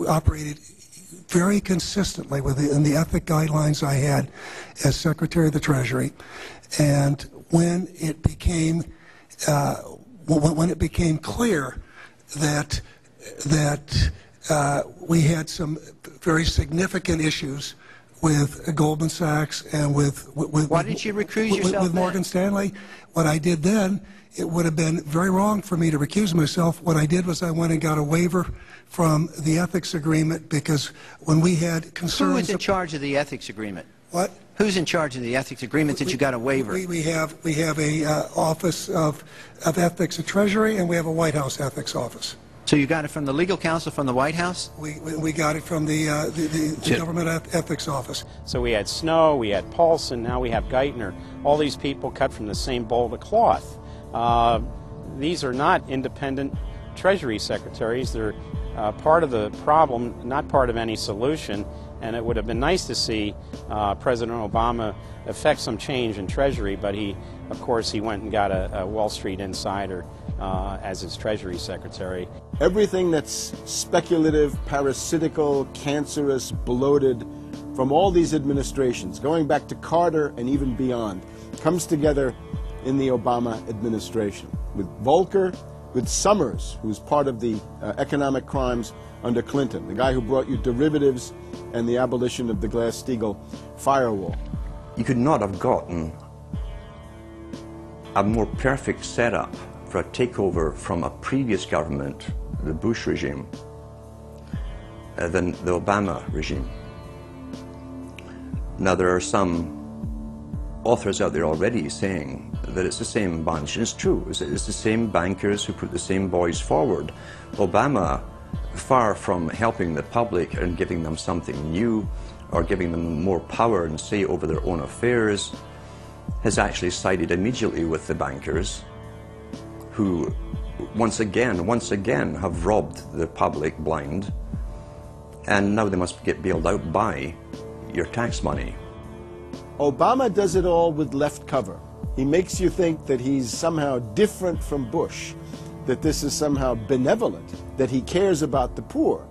operated very consistently within the ethic guidelines I had as Secretary of the Treasury. And when it became clear that we had some very significant issues with Goldman Sachs and with why didn't you recuse yourself with Morgan Stanley, what I did then, it would have been very wrong for me to recuse myself. What I did was I went and got a waiver from the ethics agreement, because when we had concerns... Who is in charge of the ethics agreement? What? Who's in charge of the ethics agreement that you got a waiver? We have a Office of Ethics at Treasury, and we have a White House ethics office. So you got it from the legal counsel from the White House? We got it from the Government Ethics Office. So we had Snow, we had Paulson, now we have Geithner. All these people cut from the same bowl of cloth. These are not independent Treasury secretaries. They're part of the problem, not part of any solution. And it would have been nice to see President Obama effect some change in Treasury, but of course, he went and got a Wall Street insider as his Treasury Secretary. Everything that's speculative, parasitical, cancerous, bloated from all these administrations, going back to Carter and even beyond, comes together in the Obama administration. With Volcker, with Summers, who's part of the economic crimes under Clinton, the guy who brought you derivatives and the abolition of the Glass-Steagall firewall. You could not have gotten a more perfect setup for a takeover from a previous government, the Bush regime, than the Obama regime. Now, there are some authors out there already saying that it's the same bunch, and it's true. It's the same bankers who put the same boys forward. Obama, far from helping the public and giving them something new or giving them more power and say over their own affairs, has actually sided immediately with the bankers who once again have robbed the public blind, and now they must get bailed out by your tax money. Obama does it all with left cover. He makes you think that he's somehow different from Bush, that this is somehow benevolent, that he cares about the poor.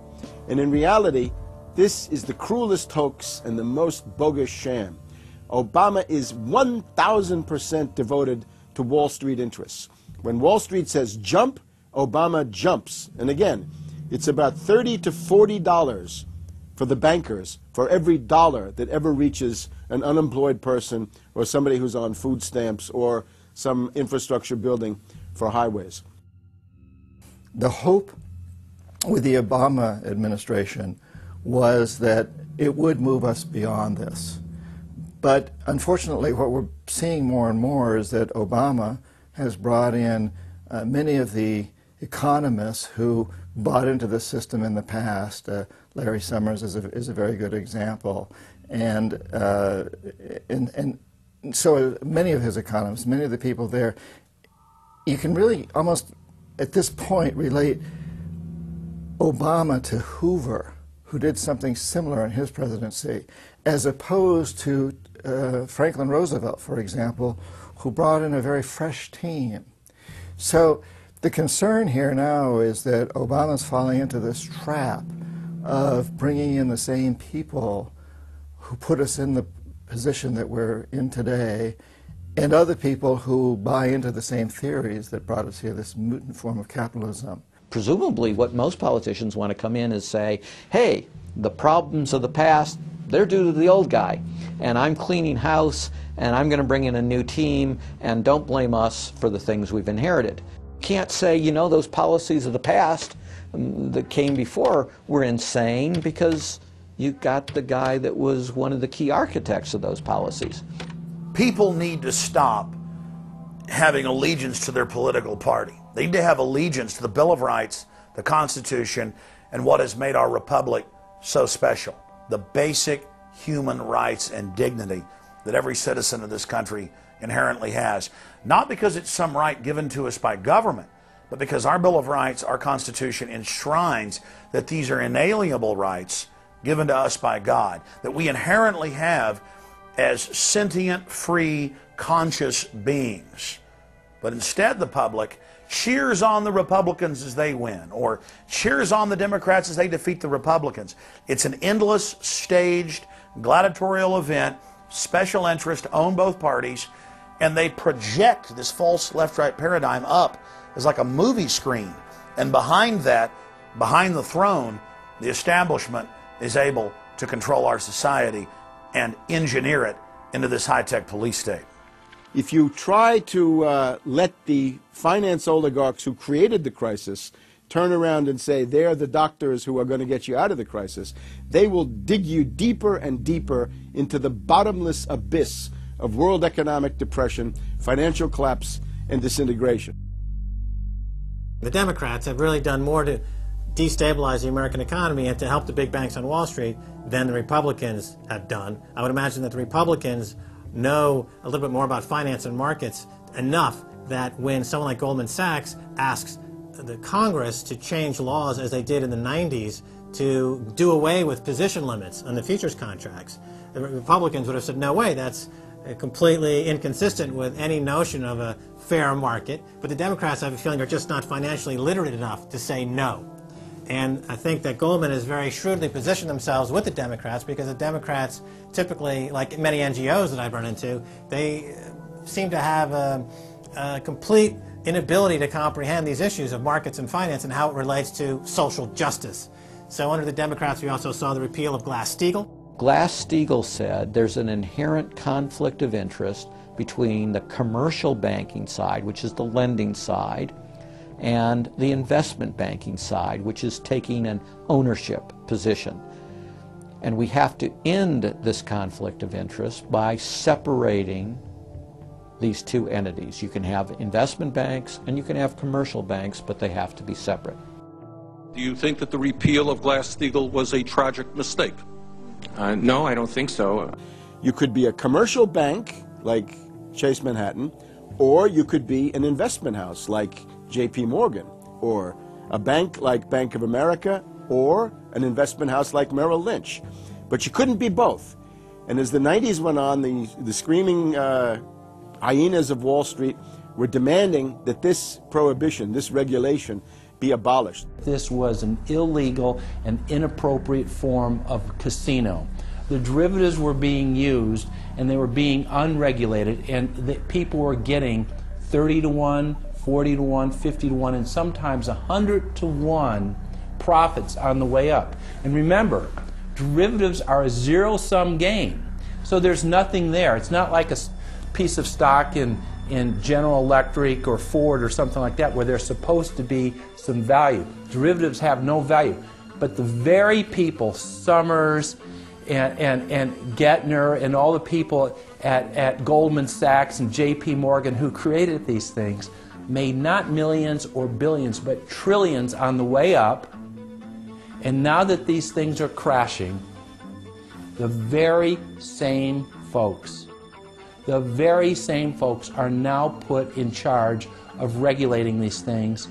And in reality, this is the cruelest hoax and the most bogus sham. Obama is 1,000% devoted to Wall Street interests. When Wall Street says jump, Obama jumps. And again, it's about $30 to $40 for the bankers for every dollar that ever reaches an unemployed person or somebody who's on food stamps or some infrastructure building for highways. The hope with the Obama administration was that it would move us beyond this. But unfortunately, what we're seeing more and more is that Obama has brought in many of the economists who bought into the system in the past. Larry Summers is a very good example. And so many of his economists, many of the people there, you can really almost at this point relate Obama to Hoover, who did something similar in his presidency, as opposed to Franklin Roosevelt, for example, who brought in a very fresh team. So the concern here now is that Obama's falling into this trap of bringing in the same people who put us in the position that we're in today, and other people who buy into the same theories that brought us here, this mutant form of capitalism. Presumably what most politicians want to come in is say, hey, the problems of the past, they're due to the old guy, and I'm cleaning house, and I'm going to bring in a new team, and don't blame us for the things we've inherited. Can't say, you know, those policies of the past that came before were insane, because you got the guy that was one of the key architects of those policies. People need to stop having allegiance to their political party. They need to have allegiance to the Bill of Rights, the Constitution, and what has made our republic so special. The basic human rights and dignity that every citizen of this country inherently has. Not because it's some right given to us by government, but because our Bill of Rights, our Constitution, enshrines that these are inalienable rights given to us by God, that we inherently have as sentient, free, conscious beings. But instead the public cheers on the Republicans as they win, or cheers on the Democrats as they defeat the Republicans. It's an endless, staged, gladiatorial event, special interest own both parties, and they project this false left-right paradigm up as like a movie screen. And behind that, behind the throne, the establishment is able to control our society and engineer it into this high-tech police state. If you try to let the finance oligarchs who created the crisis turn around and say they're the doctors who are going to get you out of the crisis, they will dig you deeper and deeper into the bottomless abyss of world economic depression, financial collapse, and disintegration. The Democrats have really done more to destabilize the American economy and to help the big banks on Wall Street than the Republicans have done. I would imagine that the Republicans know a little bit more about finance and markets enough that when someone like Goldman Sachs asks the Congress to change laws as they did in the 90s to do away with position limits on the futures contracts, the Republicans would have said, no way, that's completely inconsistent with any notion of a fair market. But the Democrats, I have a feeling, are just not financially literate enough to say no. And I think that Goldman has very shrewdly positioned themselves with the Democrats, because the Democrats typically, like many NGOs that I've run into, they seem to have a complete inability to comprehend these issues of markets and finance and how it relates to social justice. So under the Democrats, we also saw the repeal of Glass-Steagall. Glass-Steagall said there's an inherent conflict of interest between the commercial banking side, which is the lending side, and the investment banking side, which is taking an ownership position. And we have to end this conflict of interest by separating these two entities. You can have investment banks and you can have commercial banks, but they have to be separate. Do you think that the repeal of Glass-Steagall was a tragic mistake? No, I don't think so. You could be a commercial bank like Chase Manhattan, or you could be an investment house like J.P. Morgan, or a bank like Bank of America, or an investment house like Merrill Lynch. But you couldn't be both. And as the 90s went on, the screaming hyenas of Wall Street were demanding that this prohibition, this regulation, be abolished. This was an illegal and inappropriate form of casino. The derivatives were being used and they were being unregulated, and the people were getting 30 to 1, 40 to 1, 50 to 1, and sometimes 100 to 1 profits on the way up. And remember, derivatives are a zero-sum game. So there's nothing there. It's not like a piece of stock in General Electric or Ford or something like that where there's supposed to be some value. Derivatives have no value. But the very people, Summers and Gettner and all the people at Goldman Sachs and J.P. Morgan who created these things made not millions or billions but trillions on the way up. And now that these things are crashing, the very same folks are now put in charge of regulating these things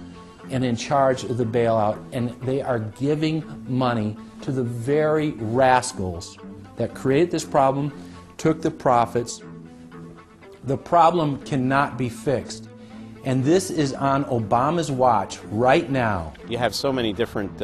and in charge of the bailout, and they are giving money to the very rascals that created this problem, took the profits. The problem cannot be fixed. And this is on Obama's watch right now. You have so many different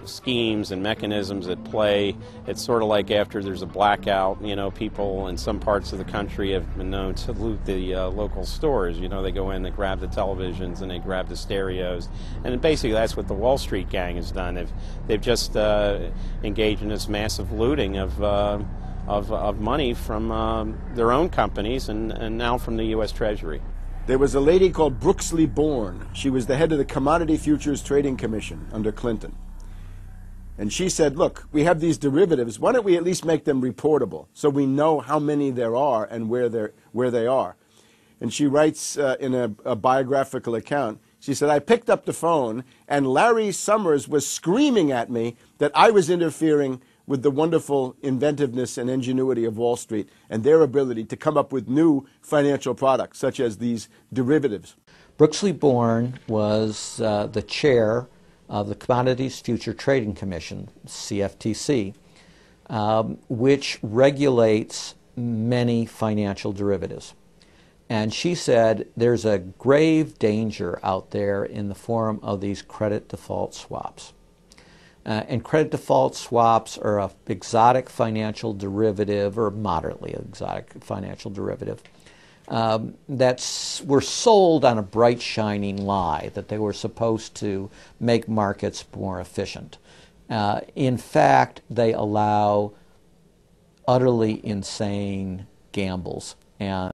schemes and mechanisms at play. It's sort of like after there's a blackout, you know, people in some parts of the country have been known to loot the local stores. You know, they go in, they grab the televisions, and they grab the stereos. And basically that's what the Wall Street gang has done. They've just engaged in this massive looting of money from their own companies and now from the U.S. Treasury. There was a lady called Brooksley Born. She was the head of the Commodity Futures Trading Commission under Clinton. And she said, look, we have these derivatives. Why don't we at least make them reportable so we know how many there are and where they are? And she writes in a biographical account, she said, I picked up the phone and Larry Summers was screaming at me that I was interfering with the wonderful inventiveness and ingenuity of Wall Street and their ability to come up with new financial products, such as these derivatives. Brooksley Born was the chair of the Commodities Future Trading Commission, CFTC, which regulates many financial derivatives. And she said there's a grave danger out there in the form of these credit default swaps. And credit default swaps are an exotic financial derivative, or moderately exotic financial derivative, were sold on a bright, shining lie that they were supposed to make markets more efficient. In fact, they allow utterly insane gambles and